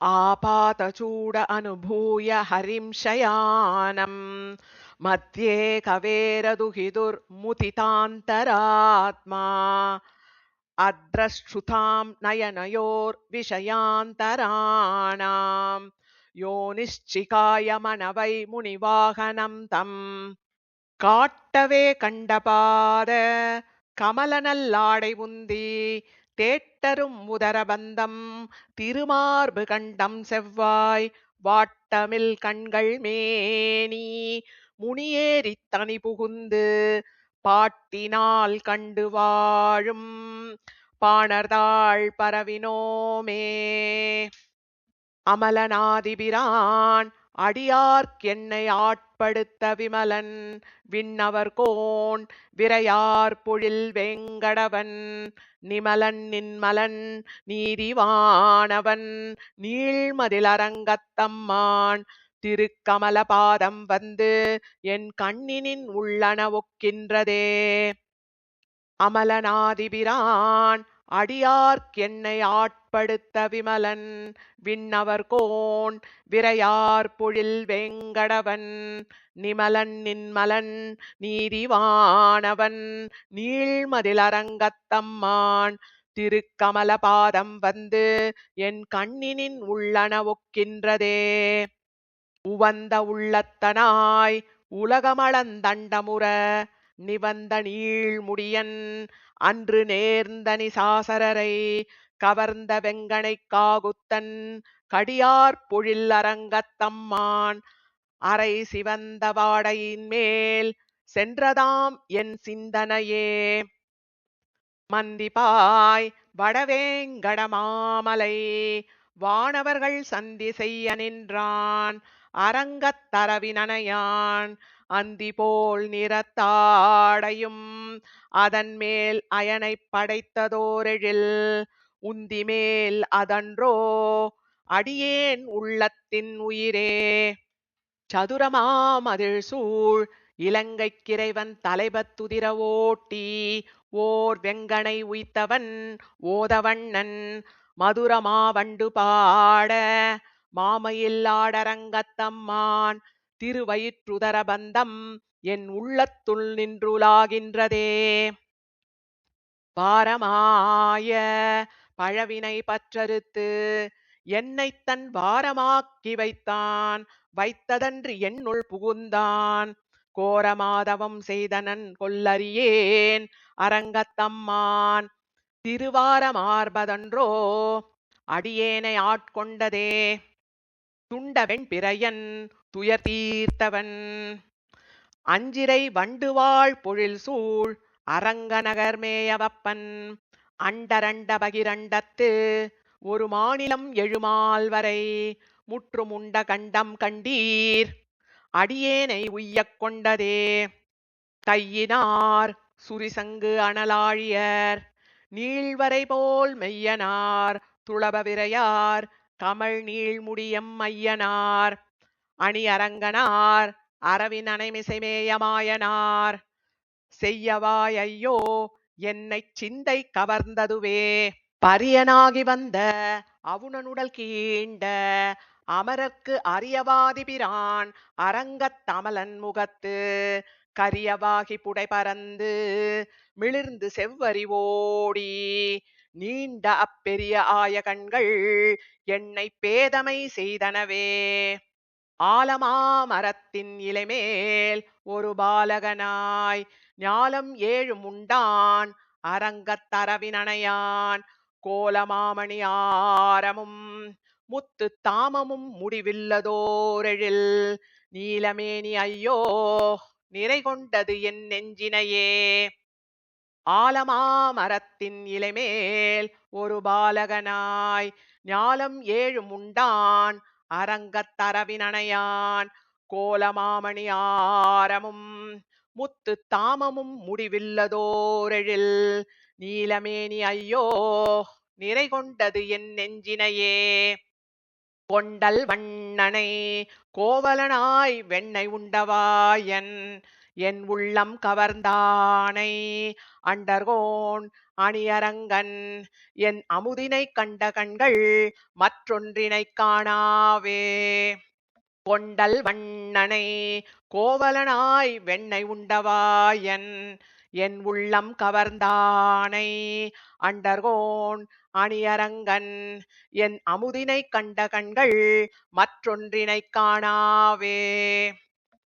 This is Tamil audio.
आपातचूड अनुभूय हरिं शयानम् मध्ये कवेरदुहितुर्मुदितान्तरात्मा अद्रश्रुतां नयनयोर्विषयान्तराणाम् योनिश्चिकायमनवै मुनिवाहनं तम् காட்டவே கண்டபாத கமலநல்லாடை உந்தி தேட்டரும் உதரபந்தம் திருமார்பு கண்டம் செவ்வாய் வாட்டமில் கண்கள் மேனி முனியேறித் தனி புகுந்து பாட்டினால் கண்டு வாழும் பாணர்தாள் பரவினோமே. அமலனாதிபிரான் அடியார்க்கென்னை ஆட்படுத்த விமலன் விண்ணவர்கோன் விரையார் பொழில் வேங்கடவன் நிமலன் நின்மலன் நீதிவானவன் நீள்மதிலரங்கத்தம்மான் திருக்கமல பாதம் வந்து என் கண்ணினின் உள்ளன ஒக்கின்றதே. அமலனாதிபிரான் அடியார்க்கென்னை ஆட்படுத்த விமலன் விண்ணவர்கோன் விரையார் பொழில் வேங்கடவன் நிமலன் நின்மலன் நீதிவானவன் நீள்மதிலரங்கத்தம்மான் திருக்கமல பாதம் வந்து என் கண்ணினின் உள்ளன ஒக்கின்றதே. உவந்த உள்ளத்தனாய் உலகமளந்தண்டமுற நிவந்த நீழ்முடியன் அன்று நேர்ந்த நிசாசரரை கவர்ந்த வெங்கணைக் காகுத்தன் கடியார் பொழில் அரங்கத்தம்மான் அரை சிவந்த வாடையின் மேல் சென்றதாம் என் சிந்தனையே. மந்திபாய் வடவேங்கட மாமலை வானவர்கள் சந்தி செய்ய நின்றான் அரங்கத்தரவினனையான் அந்தி போல் நிறத்தாடையும் அதன் மேல் அயனை படைத்ததோரெழில் உந்தி மேல் அதன்றோ அடியேன் உள்ளத்தின் உயிரே. சதுரமாமதில் சூழ் இலங்கைக்கிறைவன் தலைபத்துதிர ஓட்டி ஓர் வெங்கனை உய்த்தவன் ஓதவண்ணன் மதுரமாவண்டு பாட மாமையில் ஆடரங்கத்தம்மான் திருவயிற்றுதர பந்தம் என் உள்ளத்துள் நின்றுலாகின்றதே. பாரமாய பழவினை பற்றறுத்து என்னைத் தன் வாரமாக்கி வைத்தான் வைத்ததன்று என்னுள் புகுந்தான் கோரமாதவம் செய்தனன் கொல்லறியேன் அரங்கத்தம்மான் திருவாரமார்பதன்றோ அடியேனை ஆட்கொண்டதே. துண்டவெண் பிறையன் துயர் தீர்த்தவன் அஞ்சிரை வண்டுவாழ் பொழில் சூழ் அரங்கநகர்மேயவப்பன் அண்டரண்ட பகிரண்டத்து ஒரு மாநிலம் எழுமால் வரை முற்றுமுண்ட கண்டம் கண்டீர் அடியேனை உய்யக் கொண்டதே. கையினார் சுரிசங்கு அனலாழியர் நீள்வரை போல் மெய்யனார் துளப விரையார் கமல் நீள்முடியம் மையனார் அணி அரங்கனார் அரவின் அனைமிசைமேயமாயனார் செய்யவாய் ஐயோ என்னைச் சிந்தை கவர்ந்ததுவே. பரியனாகி வந்த அவுணனுடல் கீண்ட அமரர்க்கு அரியவாதிபிரான் அரங்கத்தமலன் முகத்து கரியவாகி புடை பறந்து மிளிர்ந்து செவ்வறிவோடி நீண்ட அப்பெரிய ஆய கண்கள் என்னை பேதமை செய்தனவே. ஆலமாமரத்தின் இலைமேல் ஒரு பாலகனாய் ஞாலம் ஏழும் உண்டான் அரங்கத்தரவினனையான் கோலமாமணி ஆரமும் முத்து தாமமும் முடிவில்லதோரெழில் நீலமேனி ஐயோ நிறை கொண்டது என் நெஞ்சினையே. ஆலமாமரத்தின் இலைமேல் ஒரு பாலகனாய் ஞாலம் ஏழும் உண்டான் அரங்கத்தரவினனையான் கோலமாமணி ஆரமும் முத்து தாமமும் முடிவில்லதோரெழில் நீலமேனி ஐயோ நிறை கொண்டது என் நெஞ்சினையே. கொண்டல் வண்ணனை கோவலனாய் வெண்ணை உண்டவாயன் என் உள்ளம் கவர்ந்தானை அண்டர்கோன் அணியரங்கன் என் அமுதினை கண்ட கண்கள் மற்றொன்றினைக் காணாவே. கொண்டல் வண்ணனை கோவலனாய் வெண்ணை உண்டவாயன் என் உள்ளம் கவர்ந்தானை அண்டர்கோன் அணியரங்கன் என் அமுதினை கண்ட கண்கள் மற்றொன்றினைக் காணாவே.